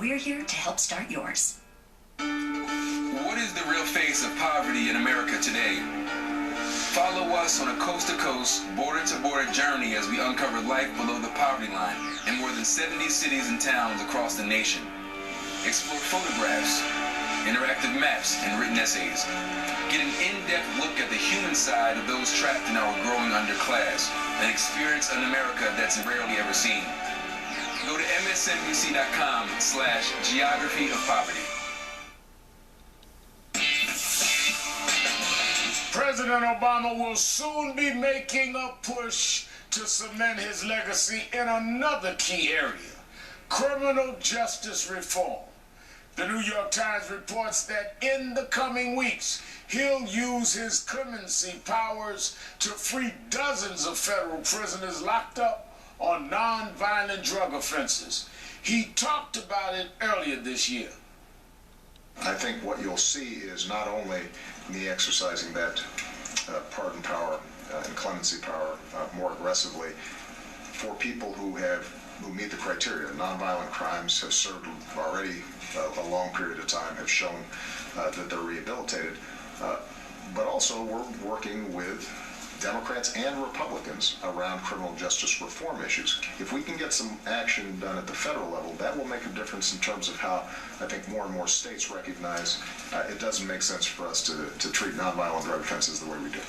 we're here to help start yours. What is the real face of poverty in America today? Follow us on a coast-to-coast, border-to-border journey as we uncover life below the poverty line in more than 70 cities and towns across the nation. Explore photographs, interactive maps, and written essays. Get an in-depth look at the human side of those trapped in our growing underclass and experience an America that's rarely ever seen. Go to MSNBC.com/geography of poverty. President Obama will soon be making a push to cement his legacy in another key area, criminal justice reform. The New York Times reports that in the coming weeks, he'll use his clemency powers to free dozens of federal prisoners locked up on nonviolent drug offenses. He talked about it earlier this year. I think what you'll see is not only me exercising that pardon power and clemency power more aggressively for people who meet the criteria. Nonviolent crimes have served already a long period of time, have shown that they're rehabilitated. But also we're working with Democrats and Republicans around criminal justice reform issues. If we can get some action done at the federal level, that will make a difference in terms of how I think more and more states recognize it doesn't make sense for us to treat nonviolent drug offenses the way we do.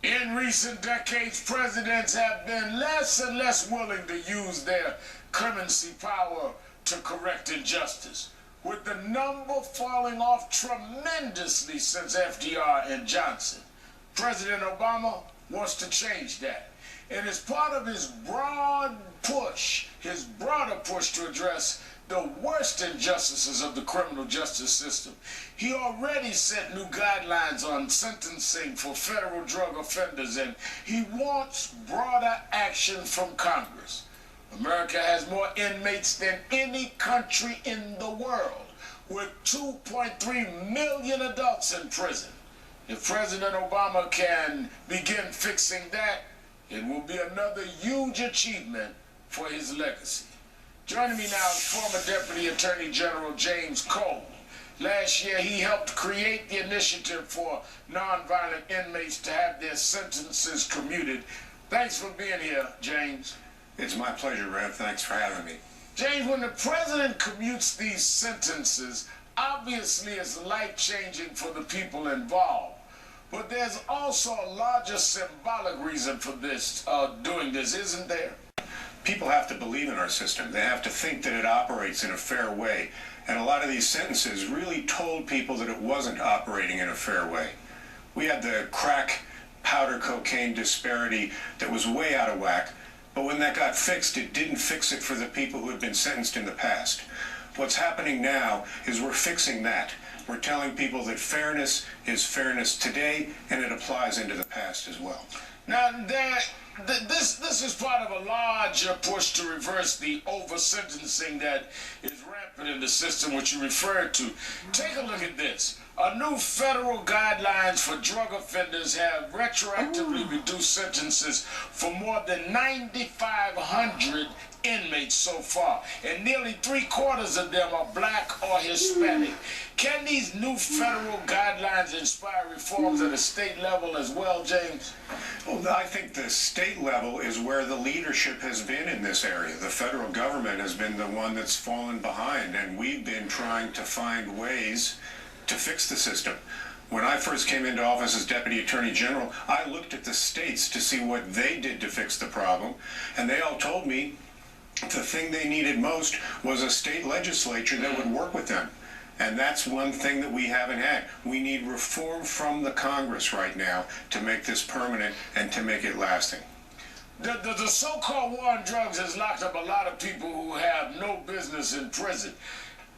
In recent decades, presidents have been less and less willing to use their clemency power to correct injustice, with the number falling off tremendously since FDR and Johnson. President Obama wants to change that. And as part of his broader push to address the worst injustices of the criminal justice system, he already set new guidelines on sentencing for federal drug offenders, and he wants broader action from Congress. America has more inmates than any country in the world, with 2.3 million adults in prison. If President Obama can begin fixing that, it will be another huge achievement for his legacy. Joining me now is former Deputy Attorney General James Cole. Last year, he helped create the initiative for nonviolent inmates to have their sentences commuted. Thanks for being here, James. It's my pleasure, Rev. Thanks for having me. James, when the president commutes these sentences, obviously it's life-changing for the people involved. But there's also a larger symbolic reason for this, doing this, isn't there? People have to believe in our system. They have to think that it operates in a fair way. And a lot of these sentences really told people that it wasn't operating in a fair way. We had the crack, powder, cocaine disparity that was way out of whack. But when that got fixed, it didn't fix it for the people who had been sentenced in the past. What's happening now is we're fixing that. We're telling people that fairness is fairness today, and it applies into the past as well. Now, this is part of a larger push to reverse the over-sentencing that is rampant in the system, which you referred to. Take a look at this. New federal guidelines for drug offenders have retroactively reduced sentences for more than 9,500 inmates so far, and nearly 3/4 of them are black or Hispanic. Can these new federal guidelines inspire reforms at a state level as well, James? Well, I think the state level is where the leadership has been in this area. The federal government has been the one that's fallen behind, and we've been trying to find ways to fix the system. When I first came into office as Deputy Attorney General, I looked at the states to see what they did to fix the problem, and they all told me the thing they needed most was a state legislature that would work with them. And that's one thing that we haven't had. We need reform from the Congress right now to make this permanent and to make it lasting. The so-called war on drugs has locked up a lot of people who have no business in prison.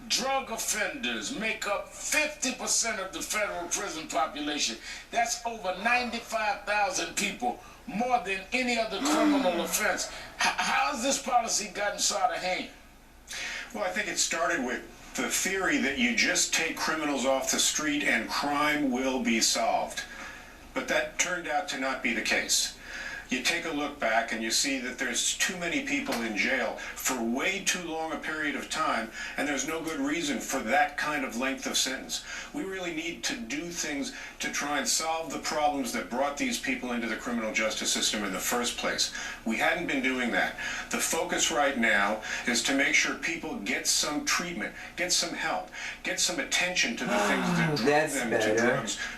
Drug offenders make up 50% of the federal prison population. That's over 95,000 people, more than any other criminal offense. How has this policy gotten so out of hand? Well, I think it started with the theory that you just take criminals off the street and crime will be solved. But that turned out to not be the case. you take a look back and you see that there's too many people in jail for way too long a period of time, and there's no good reason for that kind of length of sentence. We really need to do things to try and solve the problems that brought these people into the criminal justice system in the first place. We hadn't been doing that. The focus right now is to make sure people get some treatment, get some help, get some attention to the things that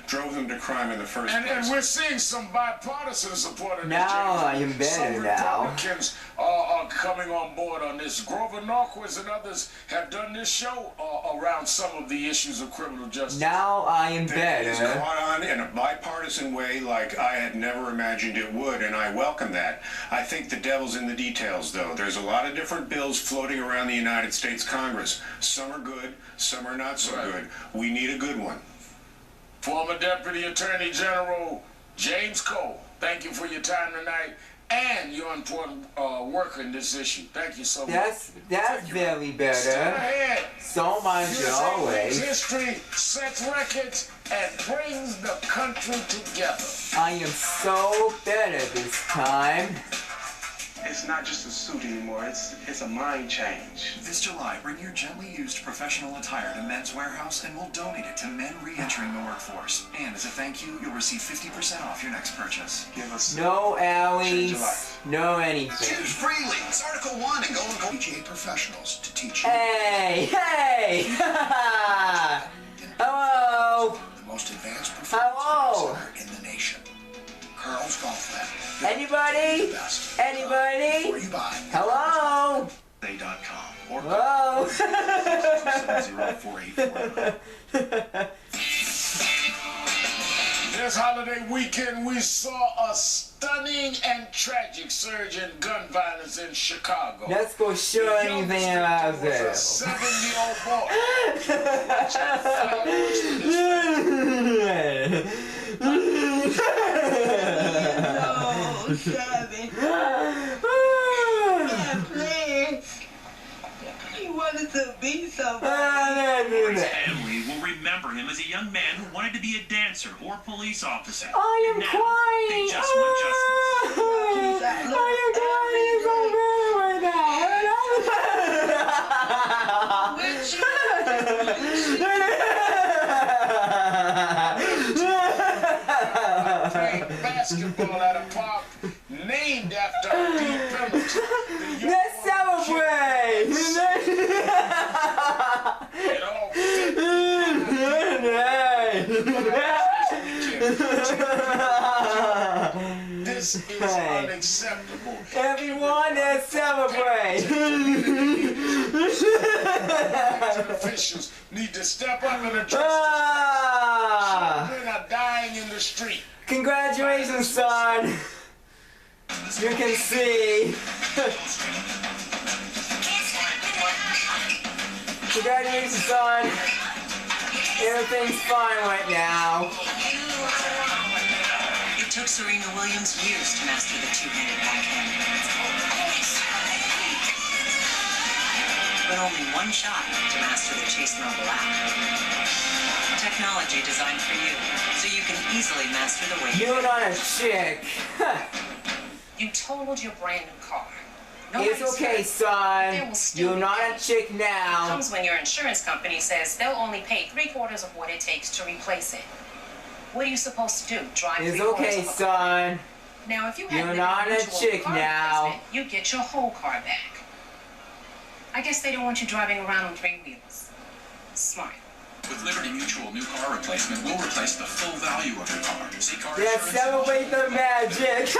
drove them to crime in the first place. And we're seeing some bipartisan support in this. Now I am better some now. Republicans are coming on board on this. Grover Norquist and others have done this show around some of the issues of criminal justice. Now I am better. It's caught on in a bipartisan way like I had never imagined it would, and I welcome that. I think the devil's in the details, though. There's a lot of different bills floating around the United States Congress. Some are good, some are not so good. We need a good one. Former Deputy Attorney General James Cole, thank you for your time tonight and your important work in this issue. Thank you so much. That's very Stay better. ahead. So much USA makes always. history, sets records, and brings the country together. I am so better this time. It's not just a suit anymore, it's a mind change. This July, bring your gently used professional attire to Men's Warehouse and we'll donate it to men re-entering the workforce. And as a thank you, you'll receive 50% off your next purchase. Give us No change your alleys, life. no anything. Choose freely. It's Article 1 and go PGA professionals to teach you. Hey, hey! Hello! The most advanced Hello. professional center in the nation. Carl's Golf Lab. Anybody? Best. Anybody? Before you buy. Hello? Say.com or Hello? 704-849. This holiday weekend, we saw a stunning and tragic surge in gun violence in Chicago. Let's go show The anything youngest about victim was a this. 7-year-old boy. Watching fireworks with his Please. He wanted to be somebody. His family will remember him as a young man who wanted to be a dancer or police officer. I am And now, crying. they just want justice. I am crying so playing basketball at a park named after a deep penalty. Let's celebrate! It all This is unacceptable. Everyone, let's celebrate! Elected officials need to step up and address this. Children are dying in the street. Congratulations, son! You can see. Congratulations, son. Everything's fine right now. It took Serena Williams years to master the two-handed backhand. But only one shot to master the Chase mobile app. Technology designed for you, so you can easily master the way You're not a chick. You totaled your brand new car. It's okay, son. You're not a chick now. Comes when your insurance company says they'll only pay 3/4 of what it takes to replace it. What are you supposed to do? Drive It's 3/4 okay, of a car? son. Now, if you had You're lived not in a mutual chick car now. replacement, you'd get your whole car back. I guess they don't want you driving around on 3 wheels. Smart. With Liberty Mutual, new car replacement will replace the full value of your car. See car Let's insurance? celebrate the magic.